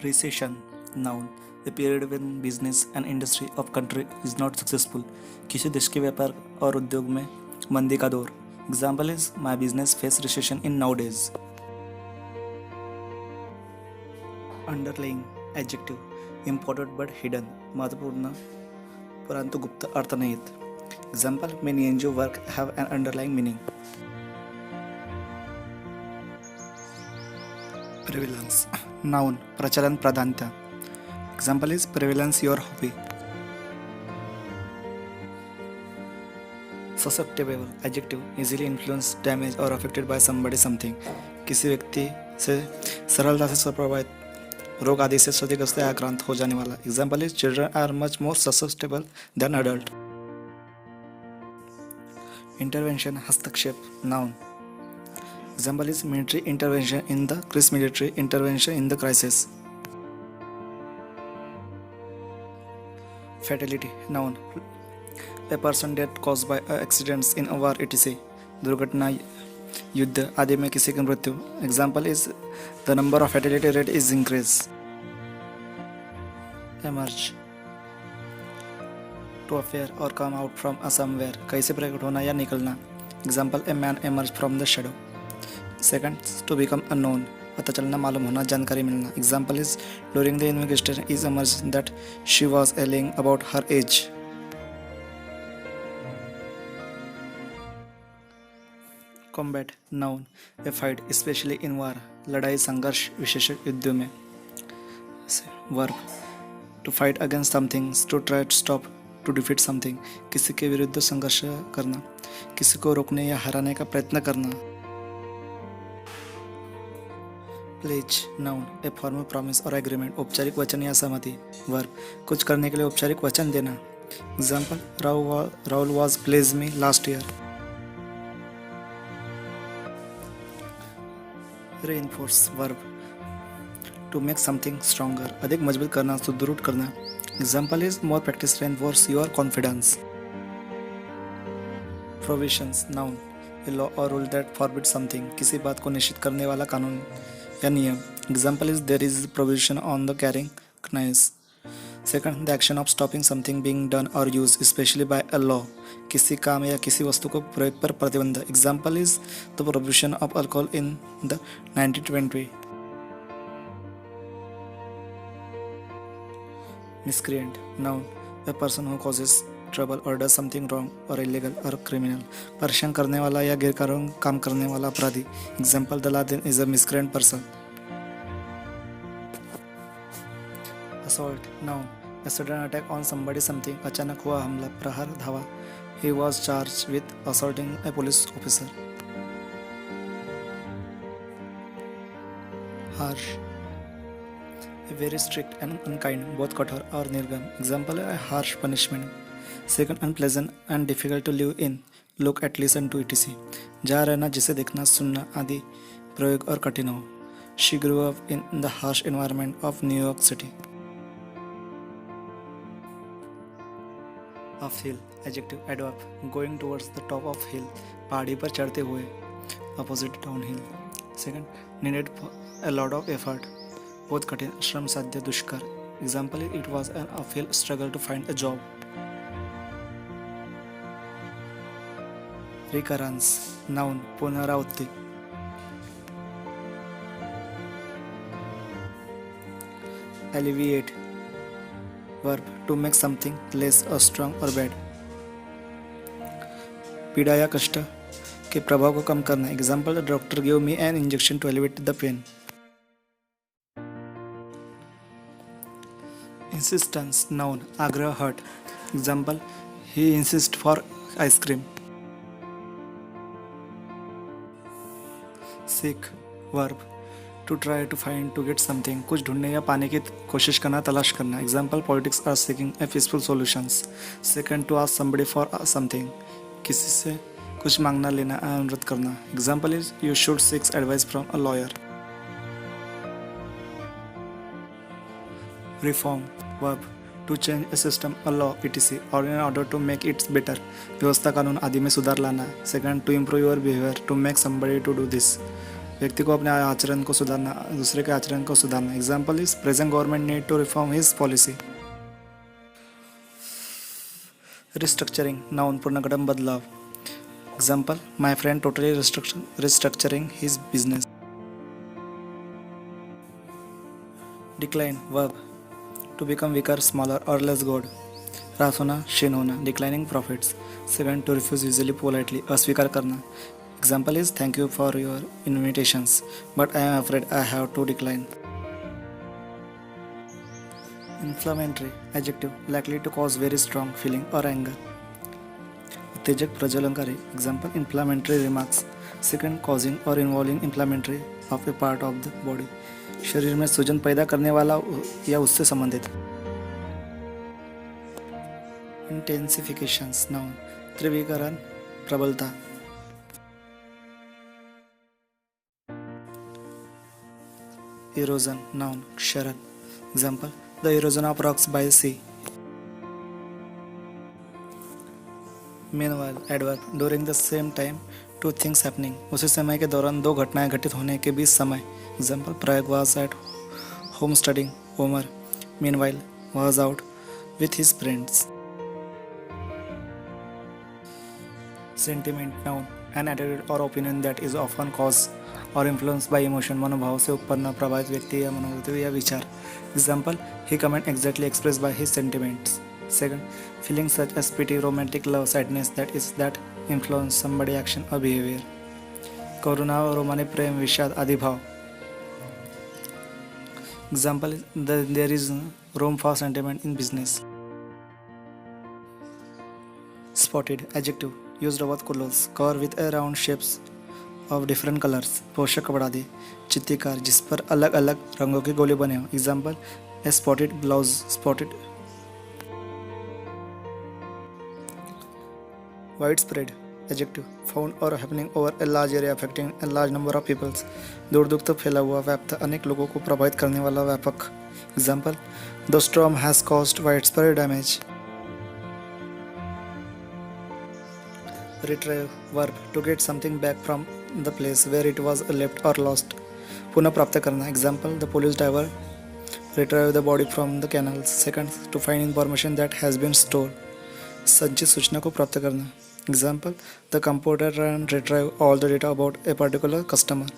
Recession, noun, a period when business and industry of country is not successful. किसी देश के व्यापार और उद्योग में मंदी का दौर. Example is my business face recession in nowadays. Underlying, adjective, important but hidden, महत्वपूर्ण परंतु गुप्त अर्थ निहित. Example, many NGO work have an underlying meaning. Prevalence, noun, प्रचलन प्रधानता. Example is prevalence your hobby. Susceptible, adjective, easily influenced, damaged or affected by somebody something. किसी व्यक्ति से सरलता से प्रभावित, रोग आदि से क्षतिग्रस्त या आक्रांत हो जाने वाला. Example is children are much more susceptible than adult. Intervention, हस्तक्षेप, noun. Example is military intervention in the crisis. Military intervention in the crisis. Fatality, noun, a person death caused by accidents in a war etc. दुर्घटना, युद्ध आदि में किसी की मृत्यु. Example is the number of fatality rate is increased. Emerge, to appear or come out from a somewhere, कहीं से प्रकट होना या निकलना. Example, a man emerged from the shadow. Second, to become unknown, पता चलना, मालूम होना, जानकारी मिलना. Example is during the investigation is emerged that she was lying about her age. Combat, noun, a fight especially in war, लड़ाई संघर्ष विशेष युद्धों में. Verb, to fight against something, to try to stop, to defeat something, किसी के विरुद्ध संघर्ष करना, किसी को रोकने या हराने का प्रयत्न करना. Pledge, noun, a formal promise or agreement, औपचारिक वचन या सहमति. Verb, कुछ करने के लिए औपचारिक वचन देना. Example, Rahul was pledged me last year. Reinforce, verb, to make something stronger, अधिक मजबूत करना, सुदृढ़ करना. Example is more practice reinforce your confidence. Provisions, noun, a law or rule that forbids something, किसी बात को निश्चित करने वाला कानून या नियम. Example is there is provision on the carrying knives. Second, the action of stopping something being done or used especially by a law, किसी काम या किसी वस्तु को प्रयोग पर प्रतिबंध. Example is the prohibition of alcohol in the 1920. Miscreant, noun, a person who causes trouble or does something wrong or illegal or criminal, परेशान करने वाला या गैरकानूनी काम करने वाला अपराधी. Example, the Laden is a miscreant person. Assault, noun, a sudden attack on somebody something, अचानक हुआ हमला, प्रहार, धावा. He was charged with assaulting a police officer. Harsh, a very strict and unkind, बहुत कठोर और निर्गम. Example, a harsh punishment. Second, unpleasant and difficult to live in, look at, listen to etc. जहाँ रहना, जिसे देखना, सुनना आदि प्रयोग और कठिन हो. She grew up in the harsh environment of New York City. Uphill, adjective, adverb, going towards the top of hill, पहाड़ी पर चढ़ते हुए, opposite downhill. Second, needed a lot of effort, बहुत कठिन, श्रम साध्य, दुष्कर. Example, it was an uphill struggle to find a job. Recurrence, noun, पुनरावृत्ति. Alleviate, verb, to make something less or strong or bad. पीड़ा या कष्ट के प्रभाव को कम करना. Example, the doctor gave me an injection to alleviate the pain. Insistence, noun, आग्रह, हट. Example, he insists for ice cream. Seek, verb, to try to find, to get something, कुछ ढूंढने या पाने की कोशिश करना, तलाश करना. Example, politics are seeking a peaceful solutions. Second, to ask somebody for something, किसी से कुछ मांगना, लेना, अनुरोध करना. Example is you should seek advice from a lawyer. Reform, verb, to change a system, a law etc. or in order to make it better, व्यवस्था, कानून आदि में सुधार लाना. Second, to improve your behavior, to make somebody to do this. व्यक्ति को अपने आचरण को सुधारना, दूसरे के आचरण को सुधारना. Example is present government need to reform his policy. Restructuring noun पूर्णगडम बदलाव. Example my friend totally restructuring his business. Decline verb to become weaker, smaller और लेस गुड. ह्रास होना, क्षीण होना, declining profits. Second to refuse usually politely, अस्वीकार करना. Example is thank you for your invitations but I am afraid I have to decline. Inflammatory adjective likely to cause very strong feeling or anger. उत्तेजक प्रज्वलनकारी. Example inflammatory remarks. Second causing or involving inflammatory of a part of the body. शरीर में सूजन पैदा करने वाला या उससे संबंधित. Intensifications noun तीव्रीकरण, प्रबलता. Erosion noun क्षरण. Example the erosion of rocks by the sea. Meanwhile adverb during the same time two things happening. उसी समय के दौरान दो घटनाएं घटित होने के बीच समय. Example Prayag was at home studying. Omar meanwhile was out with his friends. Sentiment noun an attitude or opinion that is often caused और इन्फ्लुएंस बाय इमोशन मनोभाव से उत्पन्न प्रभावित व्यक्ति या मनोवृत्ति या विचार. एग्जाम्पल ही comment exactly express by his sentiments. Second feeling such as pity, romantic love, sadness that influence somebody action और बिहेवियर. करुणा, रोमानी, प्रेम, विषाद आदि भाव. Example there is room for sentiment in business. Spotted adjective used about clothes cover with a round shapes of different colours. पोषक कपड़ा दे. चित्तीकार जिस पर अलग अलग रंगों के गोले बने हों. Example a spotted blouse. Spotted. Widespread adjective found और happening over a large area affecting a large number of peoples. दूर दूर तक फैला हुआ, व्याप्त, अनेक लोगों को प्रभावित करने वाला, व्यापक. Example the storm has caused wide spread damage. Retrieve verb to get something back from the place where it was left or lost. पुनः प्राप्त करना. Example the police driver retrieved the body from the canals. Second to find information that has been stored. संचित सूचना को प्राप्त करना. Example the computer ran retrieve all the data about a particular customer.